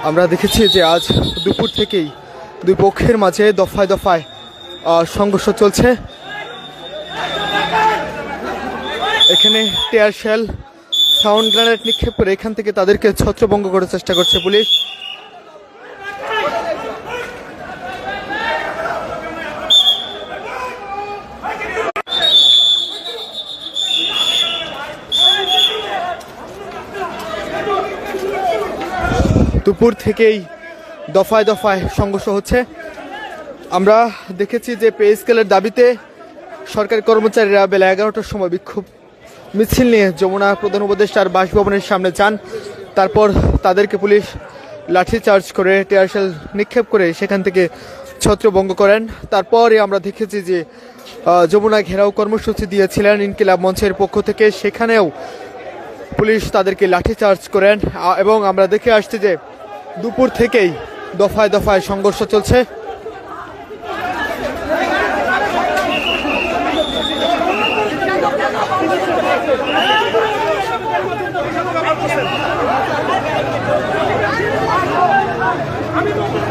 আমরা দেখেছি যে আজ দুপুর থেকেই দুই পক্ষের মাঝে দফায় দফায় সংঘর্ষ চলছে। এখানে টিয়ার শেল, সাউন্ড গ্রেনেড নিক্ষেপ করে এখান থেকে তাদেরকে ছত্রভঙ্গ করার চেষ্টা করছে পুলিশ। দুপুর থেকেই দফায় দফায় সংঘর্ষ হচ্ছে। আমরা দেখেছি যে পে স্কেলের দাবিতে সরকারি কর্মচারীরা বেলা 11টার সময় বিক্ষোভ মিছিল নিয়ে যমুনা প্রধান উপদেষ্টার বাসভবনের সামনে যান। তারপর তাদেরকে পুলিশ লাঠিচার্জ করে টিয়ারশেল নিক্ষেপ করে সেখান থেকে ছত্রভঙ্গ করেন। তারপরে আমরা দেখেছি যে যমুনা ঘেরাও কর্মসূচি দিয়েছিলেন ইনকিলাব মঞ্চের পক্ষ থেকে, সেখানেও পুলিশ তাদেরকে লাঠিচার্জ করেন এবং আমরা দেখে আসছি যে দুপুর থেকেই দফায় দফায় সংঘর্ষ চলছে।